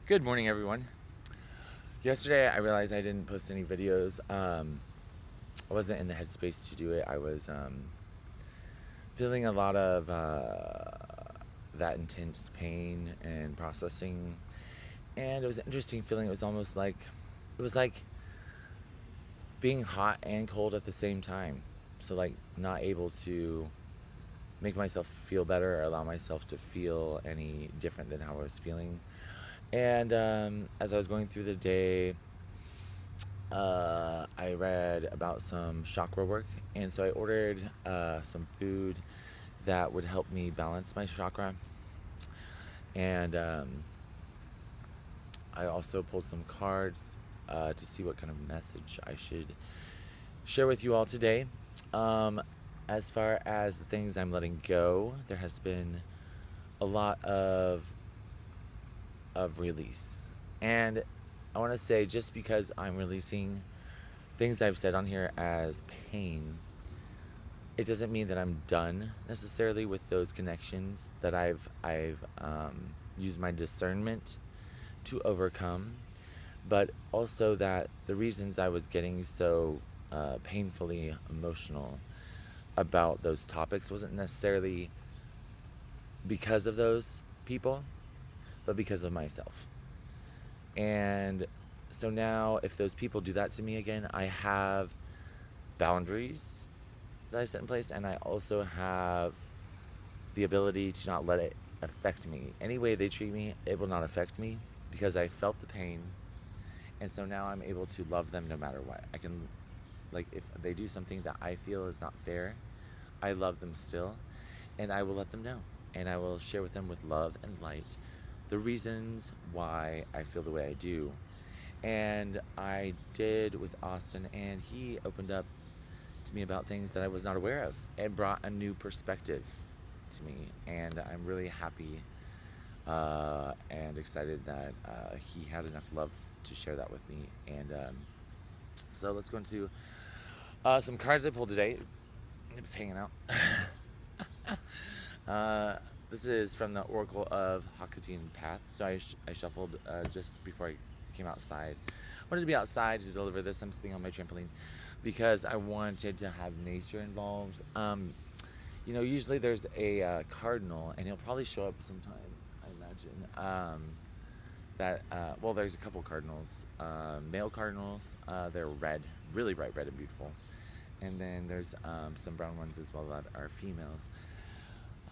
Good morning, everyone. Yesterday, I realized I didn't post any videos. I wasn't in the headspace to do it. I was feeling a lot of that intense pain and processing, and it was an interesting feeling. It was like being hot and cold at the same time. So like not able to make myself feel better or allow myself to feel any different than how I was feeling. And as I was going through the day, I read about some chakra work, and so I ordered some food that would help me balance my chakra. And I also pulled some cards to see what kind of message I should share with you all today. Um, as far as the things I'm letting go, there has been a lot of release, and I want to say just because I'm releasing things I've said on here as pain, it doesn't mean that I'm done necessarily with those connections that I've used my discernment to overcome, but also that the reasons I was getting so painfully emotional about those topics wasn't necessarily because of those people, but because of myself. And so now, if those people do that to me again, I have boundaries that I set in place, and I also have the ability to not let it affect me. Any way they treat me, it will not affect me because I felt the pain, and so now I'm able to love them no matter what. I can, like, if they do something that I feel is not fair, I love them still, and I will let them know, and I will share with them with love and light the reasons why I feel the way I do. And I did with Austin, and he opened up to me about things that I was not aware of and brought a new perspective to me. And I'm really happy and excited that he had enough love to share that with me. And so let's go into some cards I pulled today. I'm just hanging out. uh, this is from the Oracle of Hakatine Path. So I shuffled just before I came outside. I wanted to be outside to deliver this. I'm sitting on my trampoline because I wanted to have nature involved. Usually there's a cardinal, and he'll probably show up sometime, I imagine. Well, there's a couple cardinals, male cardinals. They're red, really bright red and beautiful. And then there's some brown ones as well that are females.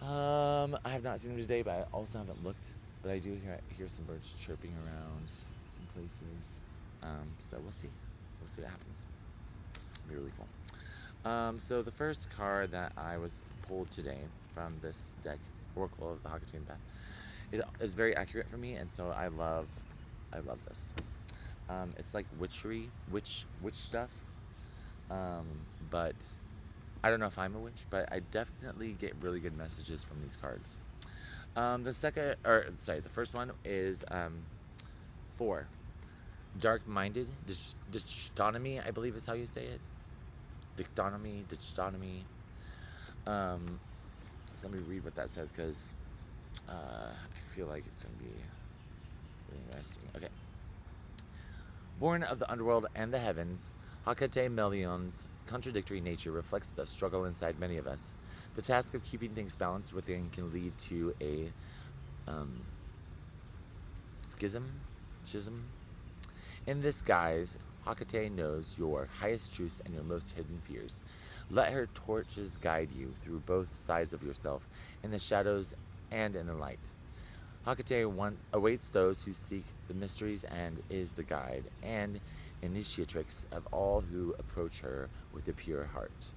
I have not seen them today, but I also haven't looked. But I do hear some birds chirping around in places. So we'll see. We'll see what happens. It'll be really cool. So the first card that I was pulled today from this deck, Oracle of the Hakatine Path, it is very accurate for me, and so I love this. It's like witch stuff. But I don't know if I'm a witch, but I definitely get really good messages from these cards. The first one is 4. Dark-minded, dichotomy, I believe is how you say it. Dichotomy. So let me read what that says, because I feel like it's going to be really interesting. Okay. Born of the underworld and the heavens, Hakate Melion's contradictory nature reflects the struggle inside many of us. The task of keeping things balanced within can lead to a schism. In this guise, Hakate knows your highest truths and your most hidden fears. Let her torches guide you through both sides of yourself, in the shadows and in the light. Hakate awaits those who seek the mysteries and is the guide and initiatrix of all who approach her with a pure heart.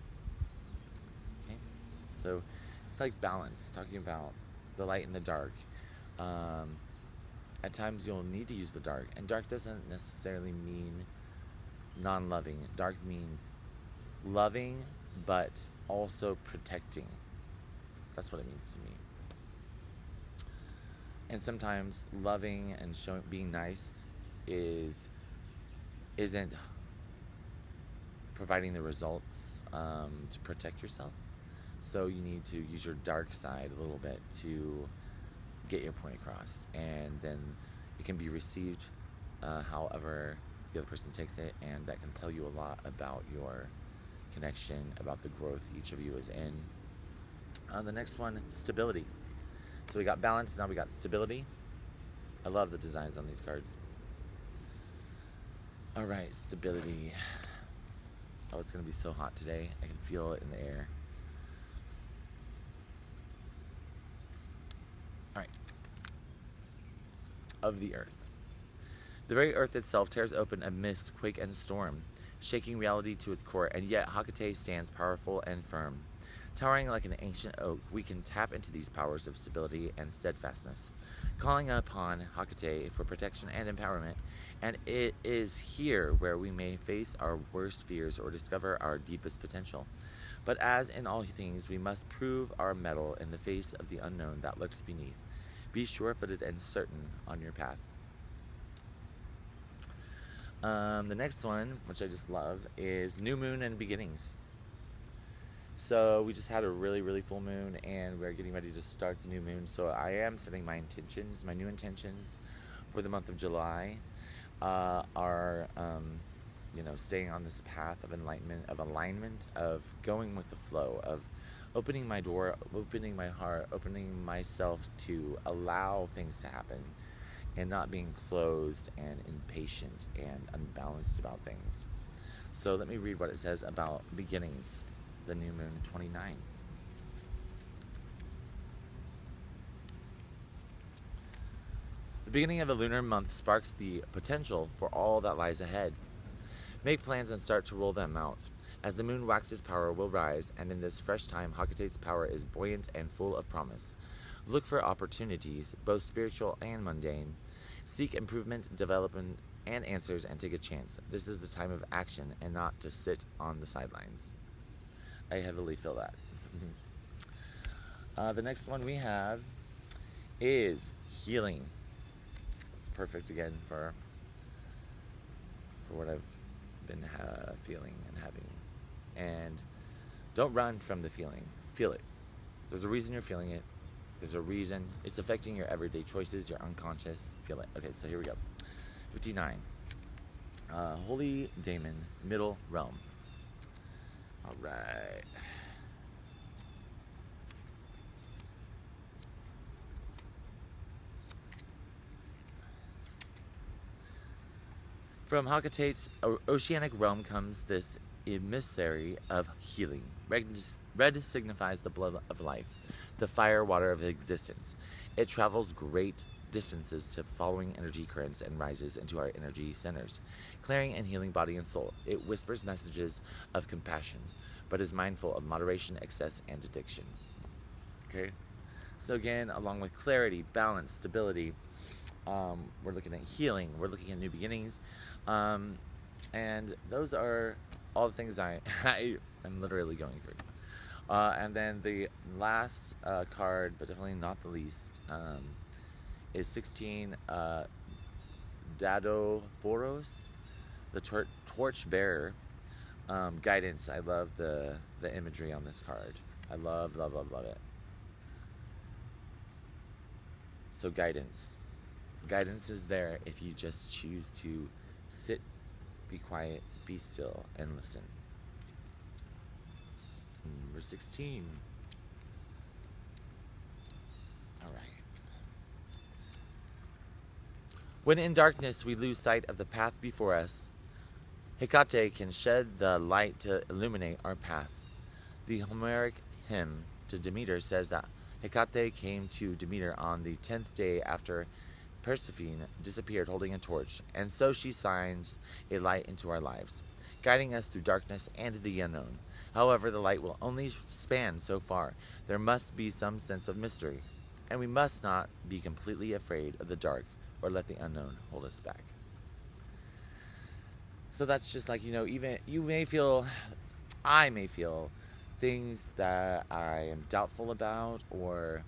Okay? So it's like balance, talking about the light and the dark. At times you'll need to use the dark, and dark doesn't necessarily mean non-loving. Dark means loving, but also protecting. That's what it means to me. And sometimes loving and being nice isn't providing the results to protect yourself. So you need to use your dark side a little bit to get your point across. And then It can be received however the other person takes it, and that can tell you a lot about your connection, about the growth each of you is in. The next one, stability. So we got balance, now we got stability. I love the designs on these cards. All right, stability. Oh, it's going to be so hot today. I can feel it in the air. All right. Of the earth. The very earth itself tears open amidst quake and storm, shaking reality to its core, and yet Hecate stands powerful and firm. Towering like an ancient oak, we can tap into these powers of stability and steadfastness, calling upon Hecate for protection and empowerment, and it is here where we may face our worst fears or discover our deepest potential. But as in all things, we must prove our mettle in the face of the unknown that lurks beneath. Be sure-footed and certain on your path. The next one, which I just love, is New Moon and Beginnings. So we just had a really, really full moon, and we're getting ready to start the new moon. So I am setting my intentions, my new intentions for the month of July are, staying on this path of enlightenment, of alignment, of going with the flow, of opening my door, opening my heart, opening myself to allow things to happen, and not being closed and impatient and unbalanced about things. So let me read what it says about beginnings, the new moon 29. The beginning of a lunar month sparks the potential for all that lies ahead. Make plans and start to roll them out. As the moon waxes, power will rise, and in this fresh time, Hecate's power is buoyant and full of promise. Look for opportunities, both spiritual and mundane. Seek improvement, development, and answers, and take a chance. This is the time of action and not to sit on the sidelines. I heavily feel that. The next one we have is healing. It's perfect again for what I've been feeling and having. And don't run from the feeling. Feel it. There's a reason you're feeling it. There's a reason. It's affecting your everyday choices, your unconscious. Feel it. Okay, so here we go. 59. Holy Daemon, Middle Realm. All right. From Hecate's oceanic realm comes this emissary of healing. Red signifies the blood of life, the fire water of existence. It travels great distances to following energy currents and rises into our energy centers, clearing and healing body and soul. It whispers messages of compassion, but is mindful of moderation, excess, and addiction. Okay? So again, along with clarity, balance, stability, we're looking at healing, we're looking at new beginnings, and those are all the things I am literally going through. And then the last card, but definitely not the least, is 16, Dadophoros, the torch bearer. Guidance. I love the imagery on this card. I love it. So guidance. Guidance is there if you just choose to sit, be quiet, be still, and listen. Number 16. All right. When in darkness we lose sight of the path before us, Hecate can shed the light to illuminate our path. The Homeric hymn to Demeter says that Hecate came to Demeter on the 10th day after Persephone disappeared holding a torch, and so she shines a light into our lives, guiding us through darkness and the unknown. However, the light will only span so far. There must be some sense of mystery, and we must not be completely afraid of the dark or let the unknown hold us back. So that's just like, even I may feel things that I am doubtful about or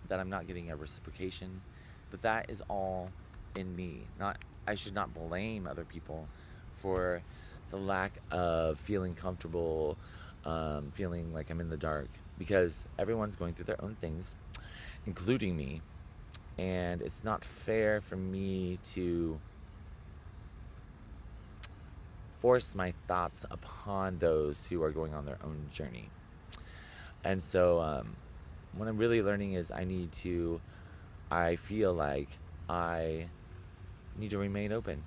that I'm not getting a reciprocation, but that is all in me. I should not blame other people for the lack of feeling comfortable, feeling like I'm in the dark, because everyone's going through their own things, including me, And it's not fair for me to force my thoughts upon those who are going on their own journey. And so, what I'm really learning is I feel like I need to remain open.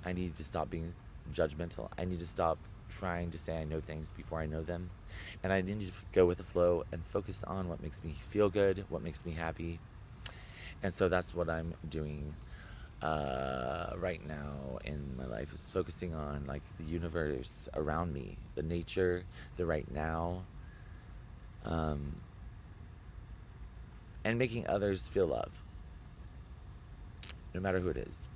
I need to stop being judgmental. I need to stop trying to say I know things before I know them. And I need to go with the flow and focus on what makes me feel good, what makes me happy. And so that's what I'm doing right now in my life, is focusing on like the universe around me, the nature, the right now, and making others feel love, no matter who it is.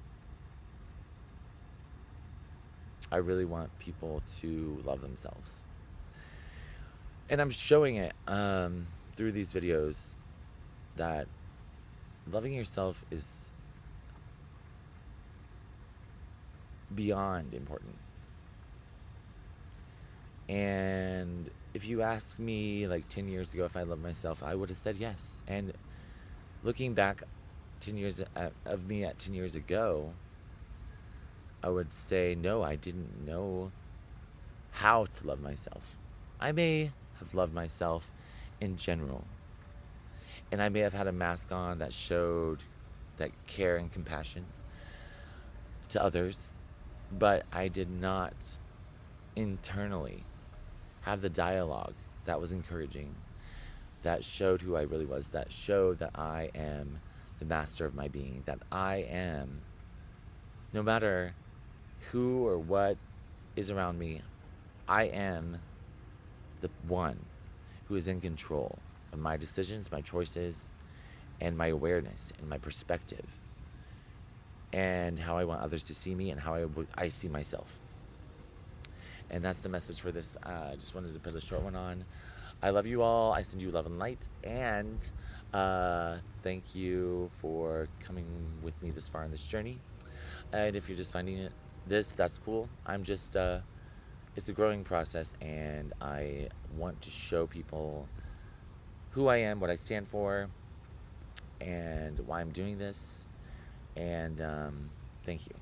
I really want people to love themselves. And I'm showing it through these videos that loving yourself is beyond important. And if you asked me like 10 years ago if I loved myself, I would have said yes. And looking back 10 years of me at 10 years ago, I would say no, I didn't know how to love myself. I may have loved myself in general, and I may have had a mask on that showed that care and compassion to others, but I did not internally have the dialogue that was encouraging, that showed who I really was, that showed that I am the master of my being, that I am, no matter who or what is around me, I am the one who is in control of my decisions, my choices, and my awareness and my perspective, and how I want others to see me and how I see myself. And that's the message for this. I just wanted to put a short one on. I love you all. I send you love and light. And thank you for coming with me this far in this journey. And if you're just finding that's cool. I'm just, it's a growing process, and I want to show people who I am, what I stand for, and why I'm doing this. And thank you.